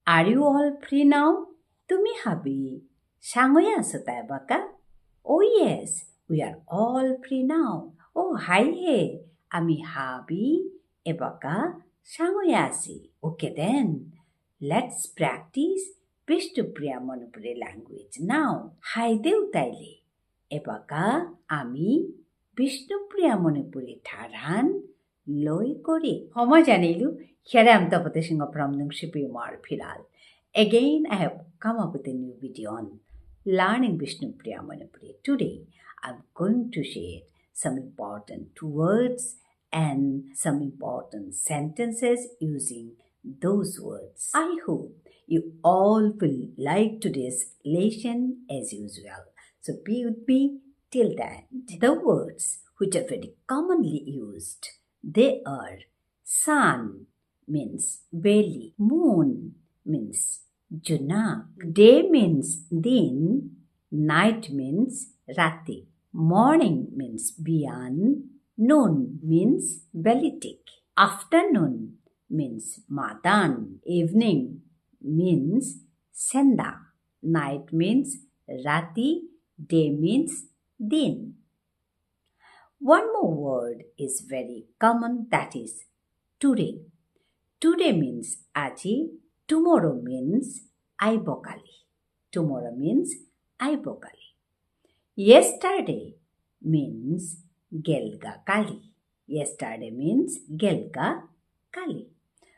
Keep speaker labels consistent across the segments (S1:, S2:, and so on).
S1: Are you all free now? Tumi habi sangoya asota baka? Oh yes, we are all free now. Oh hi he, ami habi ebaka sangoya asi. Okay then, let's practice Bishnupriya Manipuri language now. Hi deutaile. Ebaka ami Bishnupriya Manipuri tharan loi kori. Homo janilu. Here I am Tapate Singh from Nungshipi Imar Phiral. Again, I have come up with a new video on learning Bishnupriya Manipuri. Today, I'm going to share some important words and some important sentences using those words. I hope you all will like today's lesson as usual. So be with me till the end. The words which are very commonly used, they are sun means belly, moon means junak, day means din, night means rati, morning means bian, noon means belitik, afternoon means madan, evening means senda, night means rati, day means din. One more word is very common, that is today. Today means aji, tomorrow means aibokali. Tomorrow means aibokali. Yesterday means gelga kali. Yesterday means gelga kali.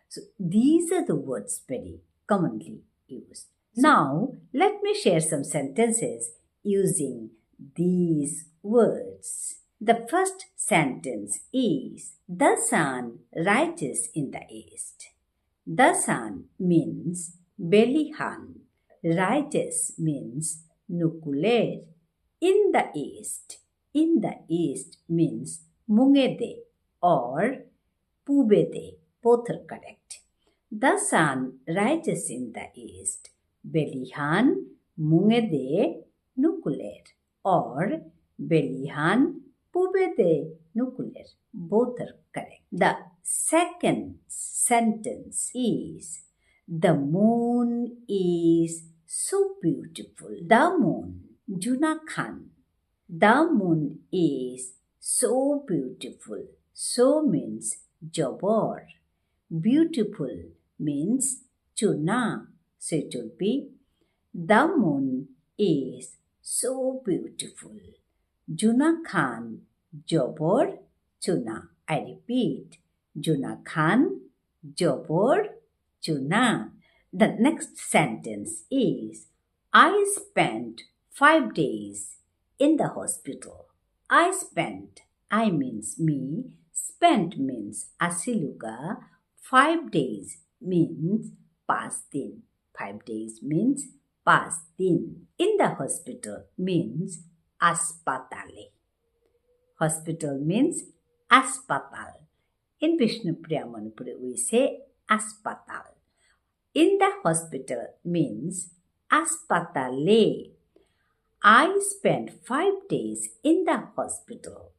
S1: So these are the words very commonly used. Now let me share some sentences using these words. The first sentence is, the sun rises in the east. The sun means belihan. Rises means nukuler. In the east. In the east means mungede or pubede. Both are correct. The sun rises in the east. Belihan mungede nukuler or belihan pubede nukuler. Both are correct. The second sentence is, the moon is so beautiful. The moon, Junakhan. The moon is so beautiful. So means jabor. Beautiful means chuna. So it will be, the moon is so beautiful. Junakhan jabor chuna. I repeat, Junakhan jabor chuna. The next sentence is, I spent 5 days in the hospital. I spent, I means me, spent means asiluga, 5 days means past din. 5 days means past din. In the hospital means aspatale. Hospital means aspatal. In Bishnupriya Manipuri we say aspatal. In the hospital means aspatale. I spent 5 days in the hospital.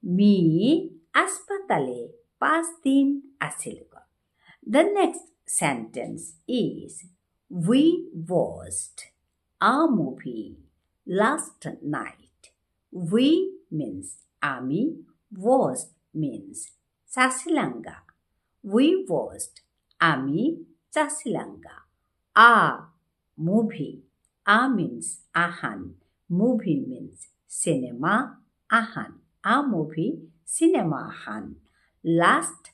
S1: Me aspatale past din asiluga. The next sentence is, we watched a movie last night. We means ami, watched means chasilanga. We watched ami chasilanga. A movie. A means ahan. Movie means cinema ahan. A movie cinema ahan. Last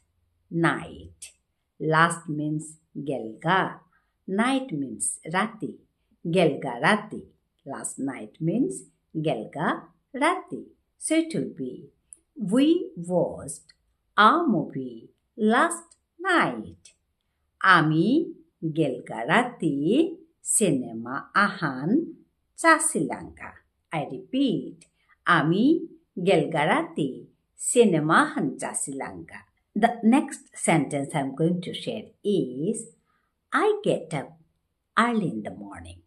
S1: night. Last means gelga. Night means rati. Gelga rati. Last night means gelga rati. So it will be, we watched a movie last night. Ami gelga rati cinema ahan chasilanga. I repeat, ami gelga rati cinema ahan chasilanga. The next sentence I'm going to share is, I get up early in the morning.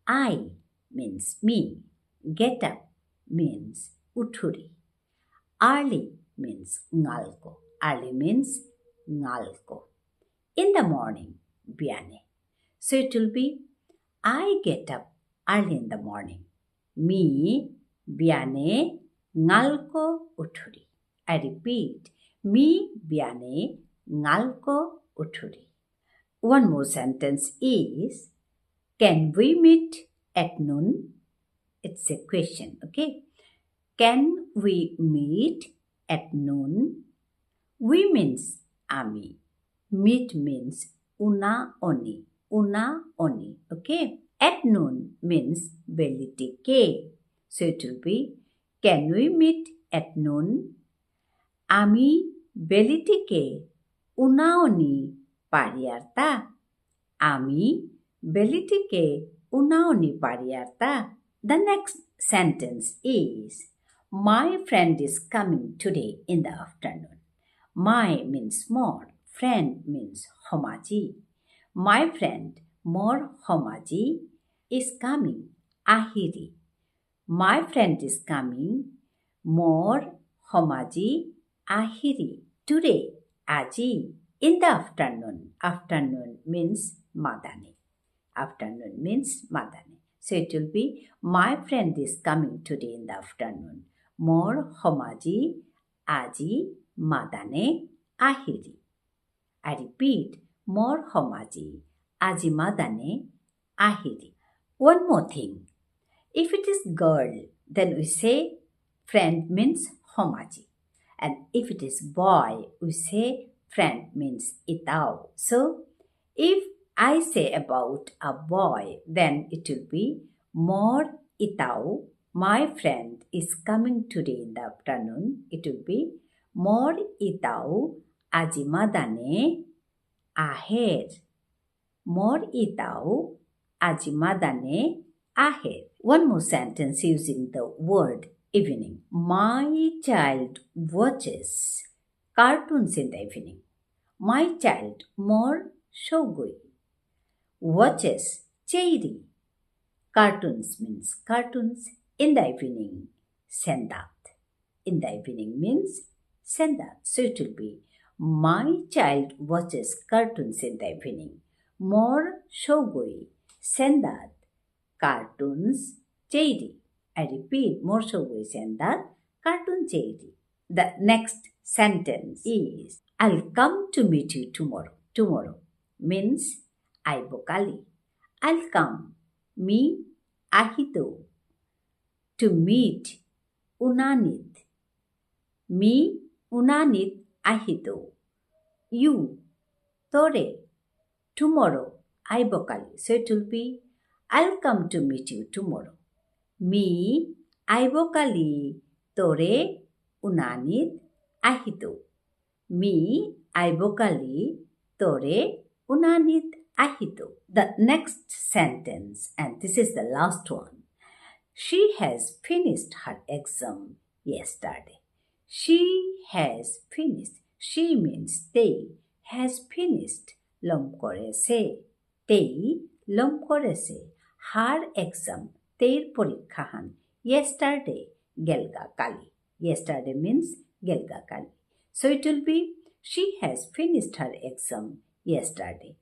S1: I means me. Get up means uthuri. Early means ngalko. Early means ngalko. In the morning, biane. So it will be, I get up early in the morning. Mi biane ngalko uthuri. I repeat, mi biane ngalko uthuri. One more sentence is, can we meet at noon? It's a question, okay? Can we meet at noon? We means ami. Meet means una oni. Una oni, okay? At noon means belitike. So it will be, can we meet at noon? Ami belitike una oni pariarta. Ami belitike una oni pariarta. The next sentence is, my friend is coming today in the afternoon. My means more. Friend means homaji. My friend, more homaji, is coming. Ahiri. My friend is coming. More homaji. Ahiri. Today. Aji. In the afternoon. Afternoon means madani. Afternoon means madani. So it will be, my friend is coming today in the afternoon. More homaji. Aji. Madane. Ahiri. I repeat, more homaji. Aji madane. Ahiri. One more thing. If it is girl, then we say friend means homaji. And if it is boy, we say friend means itao. So, if I say about a boy, then it will be more itao. My friend is coming today in the afternoon. It will be more itao ajimadane aher. More itao ajimadane aher. One more sentence using the word evening. My child watches cartoons in the evening. My child more shogui. Watches cheiri. Cartoons means cartoons. In the evening, sendat. In the evening means sendat. So it will be, my child watches cartoons in the evening. More shogui. Sendat. Cartoons cheiri. I repeat, more shogui sendat. Cartoon cheiri. The next sentence is, I'll come to meet you tomorrow. Tomorrow means aibokali. I'll come. Me ahito. To meet unanit. Me unanit ahito. You tore. Tomorrow aibokali. So it will be, I'll come to meet you tomorrow. Me aibokali tore unanit ahito. Me aibokali tore unanit ahito. The next sentence, and this is the last one. She has finished her exam yesterday. She has finished. She means they. Has finished. Lom kore se. They lom kore se. Her exam. Their porikhahan. Yesterday. Gelga kali. Yesterday means gelga kali. So it will be, she has finished her exam yesterday.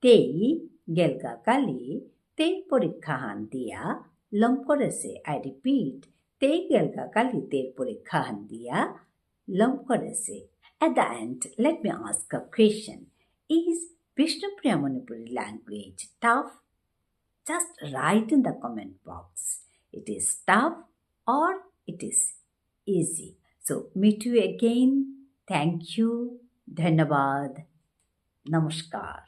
S1: They gelga kali. Their porikhahan dia. Lom kore se. I repeat, te gelga kali te porikhahan dia. Lom kore se. At the end, let me ask a question. Is Bishnupriya Manipuri language tough? Just write in the comment box. It is tough or it is easy. So meet you again. Thank you. Dhanabad. Namaskar.